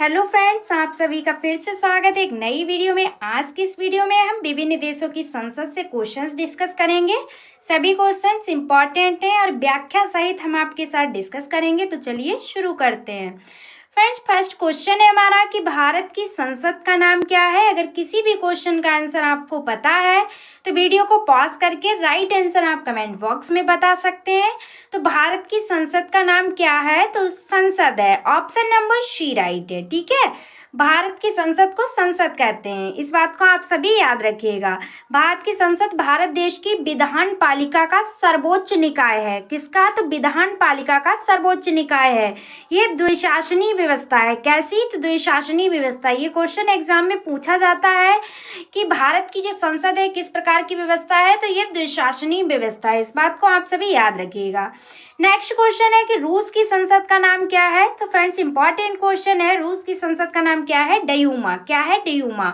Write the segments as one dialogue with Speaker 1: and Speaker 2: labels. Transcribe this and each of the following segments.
Speaker 1: Hello friends, आप सभी का फिर से स्वागत है एक नई वीडियो में। आज की इस वीडियो में हम विभिन्न देशों की संसद से क्वेश्चंस डिस्कस करेंगे। सभी क्वेश्चंस इंपॉर्टेंट हैं और व्याख्या सहित हम आपके साथ डिस्कस करेंगे। तो चलिए शुरू करते हैं। फ्रेंड्स, फर्स्ट क्वेश्चन है हमारा कि भारत की संसद का नाम क्या है। अगर किसी भी क्वेश्चन का आंसर आपको पता है तो वीडियो को पॉज करके राइट आंसर आप कमेंट बॉक्स में बता सकते हैं। तो भारत की संसद का नाम क्या है? तो संसद है। ऑप्शन नंबर सी राइट है। ठीक है, भारत की संसद को संसद कहते हैं, इस बात को आप सभी याद रखिएगा। भारत की संसद भारत देश की विधान पालिका का सर्वोच्च निकाय है। किसका? तो विधान पालिका का सर्वोच्च निकाय है। ये द्विशासनी व्यवस्था है। कैसी? तो द्विशासनी व्यवस्था। ये क्वेश्चन एग्जाम में पूछा जाता है कि भारत की जो संसद है किस प्रकार की व्यवस्था है। तो ये द्विशासनी व्यवस्था है, इस बात को आप सभी याद रखिएगा। नेक्स्ट क्वेश्चन है कि रूस की संसद का नाम क्या है। तो फ्रेंड्स, इंपॉर्टेंट क्वेश्चन है। रूस की संसद का नाम क्या है? डयूमा। क्या है? डयूमा।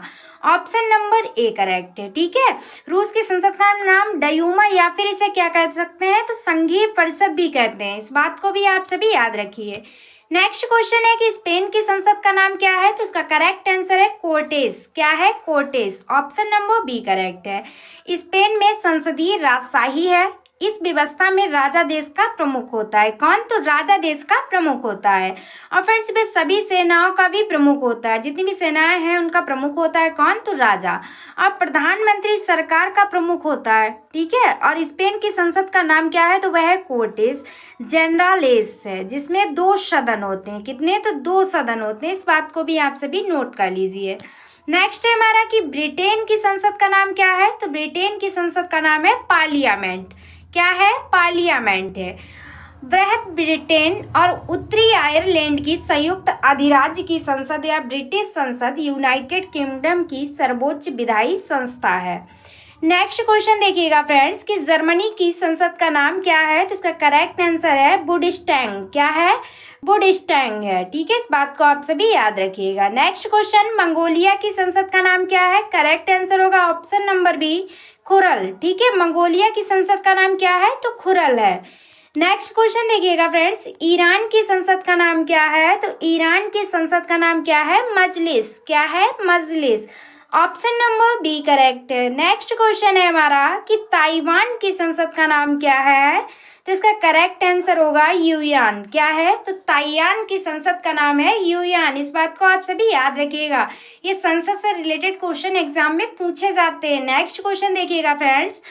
Speaker 1: ऑप्शन नंबर ए करेक्ट है। ठीक है, रूस की संसद का नाम डयूमा या फिर इसे क्या कह सकते हैं? तो संघीय परिषद भी कहते हैं, इस बात को भी आप सभी याद रखिए। नेक्स्ट क्वेश्चन है कि स्पेन की संसद का नाम क्या है। तो इसका करेक्ट आंसर है कोर्टेस। क्या है? Cortes. Option number B correct है। स्पेन में संसदीय राजशाही है। इस व्यवस्था में राजा देश का प्रमुख होता है। कौन? तो राजा देश का प्रमुख होता है। और फिर इसमें सभी सेनाओं का भी प्रमुख होता है। जितनी भी सेनाएं हैं उनका प्रमुख होता है। कौन? तो राजा। और प्रधानमंत्री सरकार का प्रमुख होता है। ठीक है, और स्पेन की संसद का नाम क्या है? तो वह है कोर्टेस जनरलेस है, जिसमें 2 सदन होते हैं। कितने? तो 2 सदन होते हैं, इस बात को भी आप सभी नोट कर लीजिए। नेक्स्ट है हमारा कि ब्रिटेन की संसद का नाम क्या है। तो ब्रिटेन की संसद का नाम है पार्लियामेंट। क्या है? पार्लियामेंट है। वृहद ब्रिटेन और उत्तरी आयरलैंड की संयुक्त अधिराज्य की संसद या ब्रिटिश संसद यूनाइटेड किंगडम की सर्वोच्च विधायी संस्था है। नेक्स्ट क्वेश्चन देखिएगा फ्रेंड्स कि जर्मनी की संसद का नाम क्या है। तो इसका करेक्ट आंसर है बुंडेस्टैग। क्या है? बुंडेस्टैग है। ठीक है, इस बात को आप सभी याद रखिएगा। नेक्स्ट क्वेश्चन, मंगोलिया की संसद का नाम क्या है। करेक्ट आंसर होगा ऑप्शन नंबर बी खुरल। ठीक है, मंगोलिया की संसद का नाम क्या है? तो खुरल है। नेक्स्ट क्वेश्चन देखिएगा फ्रेंड्स, ईरान की संसद का नाम क्या है। तो ईरान की संसद का नाम क्या है? मजलिस। क्या है? मजलिस। ऑप्शन नंबर बी करेक्ट है। नेक्स्ट क्वेश्चन है हमारा कि ताइवान की संसद का नाम क्या है। तो इसका करेक्ट आंसर होगा यूयान। क्या है? तो ताइवान की संसद का नाम है यूयान, इस बात को आप सभी याद रखिएगा। ये संसद से रिलेटेड क्वेश्चन एग्जाम में पूछे जाते हैं। नेक्स्ट क्वेश्चन देखिएगा फ्रेंड्स,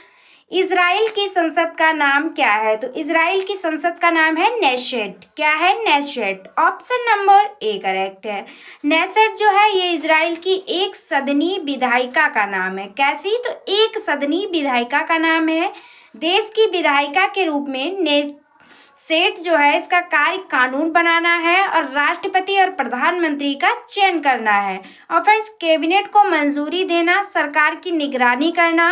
Speaker 1: इजराइल की संसद का नाम क्या है। तो इजराइल की संसद का नाम है नेशेट। क्या है? नेशेट। ऑप्शन नंबर ए करेक्ट है। नेशेट जो है ये इजराइल की एक सदनी विधायिका का नाम है। कैसी? तो एक सदनी विधायिका का नाम है। देश की विधायिका के रूप में नेशेट जो है इसका कार्य कानून बनाना है और राष्ट्रपति और प्रधानमंत्री का चयन करना है। और फिर कैबिनेट को मंजूरी देना, सरकार की निगरानी करना,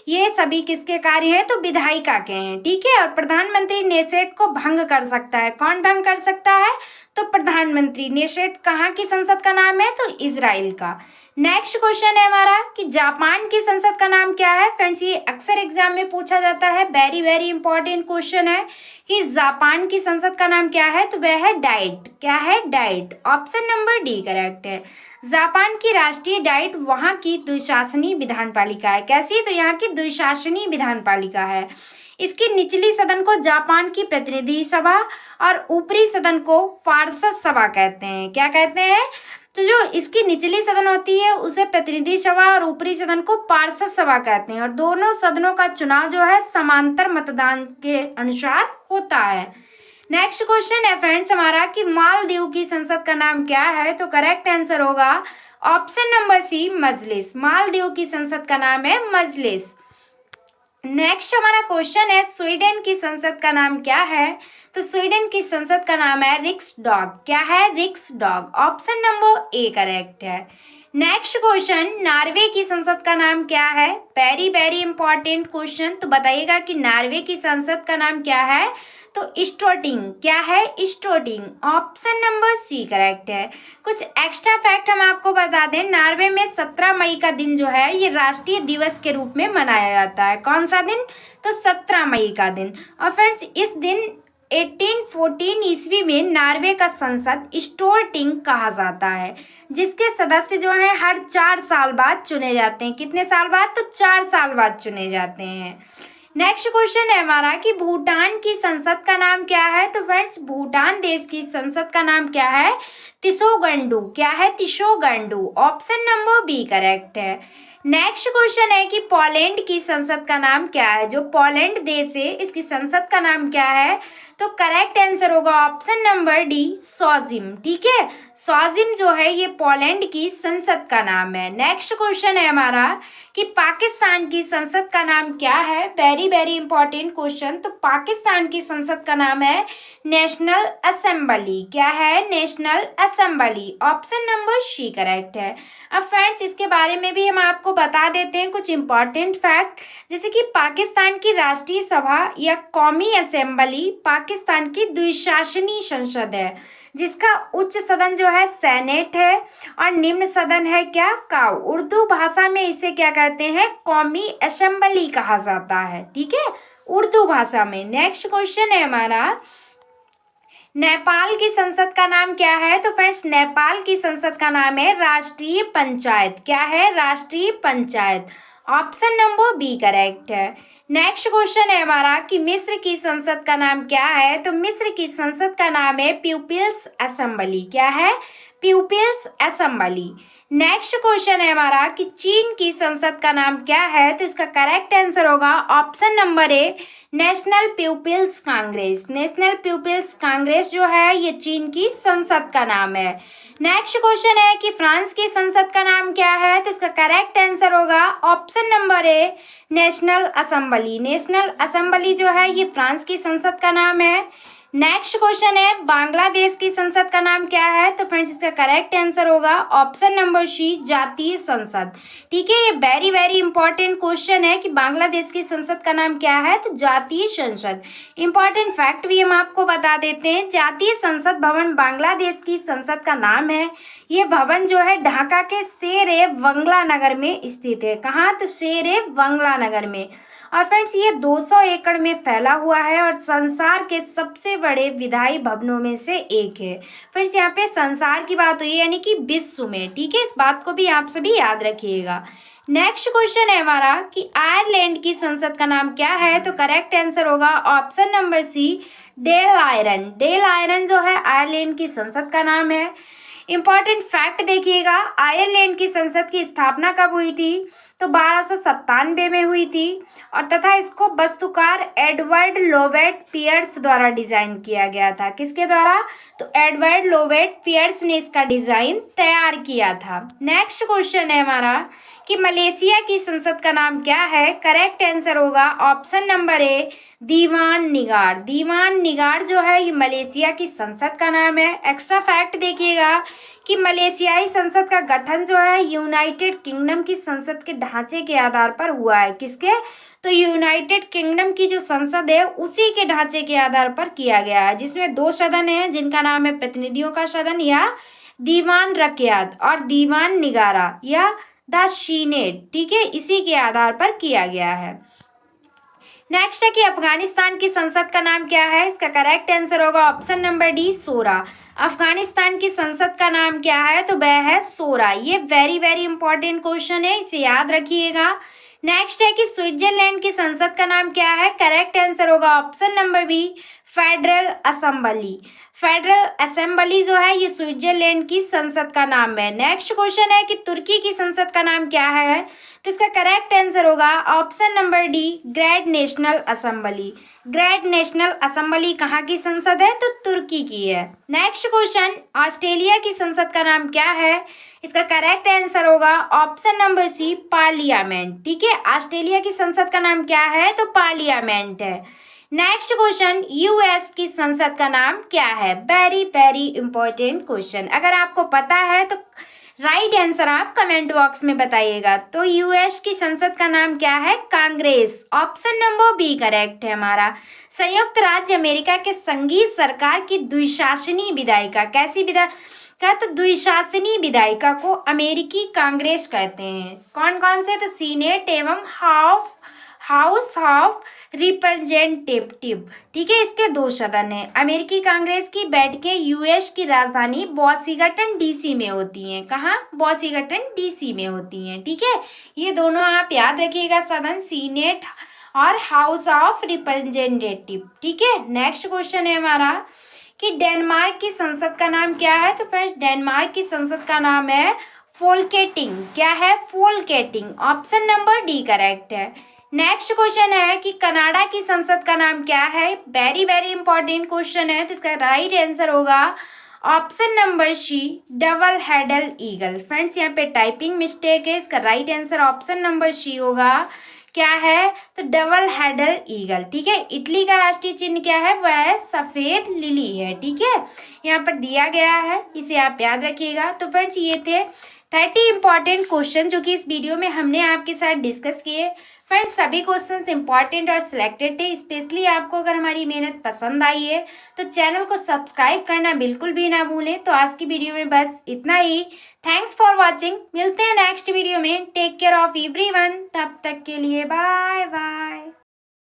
Speaker 1: ये सभी किसके कार्य हैं? तो विधायिका के हैं। ठीक है, और प्रधानमंत्री नेशेट को भंग कर सकता है। कौन भंग कर सकता है? तो प्रधानमंत्री। नेशेट कहाँ की संसद का नाम है? तो इजराइल का। नेक्स्ट क्वेश्चन है हमारा कि जापान की संसद का नाम क्या है। फ्रेंड्स, ये अक्सर एग्जाम में पूछा जाता है, वेरी वेरी इंपॉर्टेंट क्वेश्चन है कि जापान की संसद का नाम क्या है। तो वह है डाइट। क्या है? Diet. Option number D correct है। जापान की राष्ट्रीय डाइट वहाँ की द्विशासनी विधान पालिका है। कैसी? तो यहाँ की द्विशासनी विधान पालिका है। इसकी निचली सदन को जापान की प्रतिनिधि सभा और ऊपरी सदन को पार्षद सभा कहते हैं। क्या कहते हैं? तो जो इसकी निचली सदन होती है उसे प्रतिनिधि सभा और ऊपरी सदन को पार्षद सभा कहते हैं। और दोनों सदनों का चुनाव जो है समांतर मतदान के अनुसार होता है। नेक्स्ट क्वेश्चन है फ्रेंड्स हमारा कि मालदीव की संसद का नाम क्या है। तो करेक्ट आंसर होगा ऑप्शन नंबर सी मजलिस। मालदीव की संसद का नाम है मजलिस। नेक्स्ट हमारा क्वेश्चन है स्वीडन की संसद का नाम क्या है। तो स्वीडन की संसद का नाम है रिक्सडॉग। क्या है? रिक्सडॉग। ऑप्शन नंबर ए करेक्ट है। नेक्स्ट क्वेश्चन, नॉर्वे की संसद का नाम क्या है। Very very important question. तो बताइएगा कि नॉर्वे की संसद का नाम क्या है। तो स्टोटिंग। क्या है? स्टोटिंग। ऑप्शन नंबर सी करेक्ट है। कुछ एक्स्ट्रा फैक्ट हम आपको बता दें, नॉर्वे में 17 मई का दिन जो है ये राष्ट्रीय दिवस के रूप में मनाया जाता है। कौन सा दिन? तो 17 मई का दिन। और फिर इस दिन 1814 ईस्वी में नॉर्वे का संसद स्टोरटिंग कहा जाता है, जिसके सदस्य जो हैं हर 4 साल बाद चुने जाते हैं। कितने साल बाद? तो 4 साल बाद चुने जाते हैं। नेक्स्ट क्वेश्चन है हमारा कि भूटान की संसद का नाम क्या है? तो फ्रेंड्स, भूटान देश की संसद का नाम क्या है? तिसोगंडू। क्या है? तिसोगंडू। ऑप्शन नंबर बी करेक्ट है। नेक्स्ट क्वेश्चन है कि पोलैंड की संसद का नाम क्या है? जो पोलैंड देश है, इसकी संसद का नाम क्या है? तो करेक्ट आंसर होगा ऑप्शन नंबर डी, सॉजिम। ठीक है, सॉजिम जो है ये पोलैंड की संसद का नाम है। नेक्स्ट क्वेश्चन है हमारा कि पाकिस्तान की संसद का नाम क्या है? Very very important question. तो पाकिस्तान की संसद का नाम है नेशनल असेंबली। क्या है? National assembly. Option number C correct है। अब फ्रेंड्स, इसके बारे में भी हम आपको बता देते हैं कुछ इंपॉर्टेंट फैक्ट, जैसे कि पाकिस्तान की राष्ट्रीय सभा या कौमी असेंबली पाकिस्तान की द्विशासनी संसद है, जिसका उच्च सदन जो है सेनेट है और निम्न सदन है क्या? काउ। उर्दू भाषा में इसे क्या कहते हैं? कौमी असेंबली कहा जाता है। ठीक है, उर्दू भाषा में। नेक्स्ट क्वेश्चन है हमारा, नेपाल की संसद का नाम क्या है? तो फ्रेंड्स, नेपाल की संसद का नाम है राष्ट्रीय पंचायत। क्या है? राष्ट्रीय panchayat. Option number B correct है। नेक्स्ट क्वेश्चन है हमारा कि मिस्र की संसद का नाम क्या है? तो मिस्र की संसद का नाम है पीपुल्स असेंबली। क्या है? People's assembly. नेक्स्ट क्वेश्चन है हमारा कि चीन की संसद का नाम क्या है? तो इसका करेक्ट आंसर होगा option number A, National People's Congress. National People's Congress जो है ये चीन की संसद का नाम है। नेक्स्ट क्वेश्चन है कि फ्रांस की संसद का नाम क्या है? तो इसका करेक्ट आंसर होगा option number A, national assembly. National assembly जो है ये फ्रांस की संसद का नाम है। नेक्स्ट क्वेश्चन है बांग्लादेश की संसद का नाम क्या है? तो फ्रेंड्स, इसका करेक्ट आंसर होगा ऑप्शन नंबर सी, जातीय संसद। ठीक है, ये वेरी वेरी इंपॉर्टेंट क्वेश्चन है कि बांग्लादेश की संसद का नाम क्या है? तो जातीय संसद। इंपॉर्टेंट फैक्ट भी हम आपको बता देते हैं, जातीय संसद भवन बांग्लादेश की संसद का नाम है। ये भवन जो है ढाका के शेर-ए बंगला नगर में स्थित है। कहाँ? तो शेर-ए बंगला नगर में। और फ्रेंड्स, ये 200 एकड़ में फैला हुआ है और संसार के सबसे बड़े विधायी भवनों में से एक है। फ्रेंड्स, यहाँ पे संसार की बात हुई यानी कि विश्व में। ठीक है, इस बात को भी आप सभी याद रखिएगा। नेक्स्ट क्वेश्चन है हमारा कि आयरलैंड की संसद का नाम क्या है? तो करेक्ट आंसर होगा option number C, Dail Eireann. Dail Eireann जो है आयरलैंड की संसद का नाम है। इंपॉर्टेंट फैक्ट देखिएगा, आयरलैंड की संसद की स्थापना कब हुई थी? तो 1297 में हुई थी और तथा इसको वास्तुकार एडवर्ड लोवेट पियर्स द्वारा डिजाइन किया गया था। किसके द्वारा? तो एडवर्ड लोवेट पियर्स ने इसका डिजाइन तैयार किया था। नेक्स्ट क्वेश्चन है हमारा कि मलेशिया की संसद का नाम क्या है? करेक्ट आंसर होगा ऑप्शन नंबर ए, दीवान निगार। दीवान निगार जो है ये मलेशिया की संसद का नाम है। एक्स्ट्रा फैक्ट देखिएगा कि मलेशियाई संसद का गठन जो है यूनाइटेड किंगडम की संसद के ढांचे के आधार पर हुआ है। किसके? तो यूनाइटेड किंगडम की जो संसद है उसी के ढांचे के आधार पर किया गया है, जिसमें 2 सदन है जिनका नाम है प्रतिनिधियों का सदन या दीवान रकयात और दीवान निगारा या द सीनेट। ठीक है, इसी के आधार पर किया गया है। नेक्स्ट है कि अफगानिस्तान की संसद का नाम क्या है? इसका करेक्ट आंसर होगा ऑप्शन नंबर डी, सोरा। अफगानिस्तान की संसद का नाम क्या है? तो वह है सोरा। ये वेरी वेरी इंपॉर्टेंट क्वेश्चन है, इसे याद रखिएगा। नेक्स्ट है कि स्विट्जरलैंड की संसद का नाम क्या है? करेक्ट आंसर होगा option number B, federal assembly. Federal assembly जो है ये स्विट्जरलैंड की संसद का नाम है। नेक्स्ट क्वेश्चन है कि तुर्की की संसद का नाम क्या है? तो इसका करेक्ट आंसर होगा option number D, great national assembly. Great national assembly कहाँ की संसद है? तो तुर्की की है। नेक्स्ट क्वेश्चन, ऑस्ट्रेलिया की संसद का नाम क्या है? इसका करेक्ट आंसर होगा ऑप्शन नंबर सी, पार्लियामेंट। ठीक है, ऑस्ट्रेलिया की संसद का नाम क्या है? तो पार्लियामेंट है। नेक्स्ट क्वेश्चन, यूएस की संसद का नाम क्या है? Very very important question. अगर आपको पता है तो राइट आंसर आप कमेंट बॉक्स में बताइएगा। तो यूएस की संसद का नाम क्या है? Congress. Option number B correct है हमारा। संयुक्त राज्य अमेरिका के संघीय सरकार की द्विशासनी विधायिका, कैसी विधायिका? तो द्विशासनी विधायिका को अमेरिकी कांग्रेस कहते हैं। कौन कौन से? तो सीनेट एवं हाउस ऑफ रिप्रेजेंटेटिव, ठीक है। इसके 2 सदन हैं। अमेरिकी कांग्रेस की बैठकें यूएस की राजधानी वॉशिंगटन डीसी में होती हैं। कहाँ? वॉशिंगटन डीसी में होती हैं, ठीक है। ये दोनों आप याद रखिएगा सदन, सीनेट और हाउस ऑफ रिप्रेजेंटेटिव, ठीक है। नेक्स्ट क्वेश्चन है हमारा कि डेनमार्क की संसद का नाम क्या है? तो फ्रेंड्स डेनमार्क की संसद का नाम है फोल्केटिंग। क्या है? फोल्केटिंग। ऑप्शन नंबर डी करेक्ट है। नेक्स्ट क्वेश्चन है कि कनाडा की संसद का नाम क्या है? वेरी वेरी इंपॉर्टेंट क्वेश्चन है, तो इसका राइट आंसर होगा option number C, double headed eagle. Friends यहाँ पे टाइपिंग मिस्टेक है, इसका right answer option number C होगा। क्या है? तो डबल हेडल ईगल, ठीक है। इटली का राष्ट्रीय चिन्ह क्या है? वह है सफेद लिली है, ठीक है। यहाँ पर दिया गया है, इसे आप याद रखिएगा। तो फ्रेंड्स ये थे 30 इंपॉर्टेंट क्वेश्चन जो कि इस वीडियो में हमने आपके साथ डिस्कस किए। फ्रेंड्स सभी क्वेश्चंस इंपॉर्टेंट और सिलेक्टेड थे। स्पेशली आपको अगर हमारी मेहनत पसंद आई है तो चैनल को सब्सक्राइब करना बिल्कुल भी ना भूलें। तो आज की वीडियो में बस इतना ही। Thanks for watching. मिलते हैं नेक्स्ट वीडियो में। Take care of everyone. तब तक के लिए बाय बाय।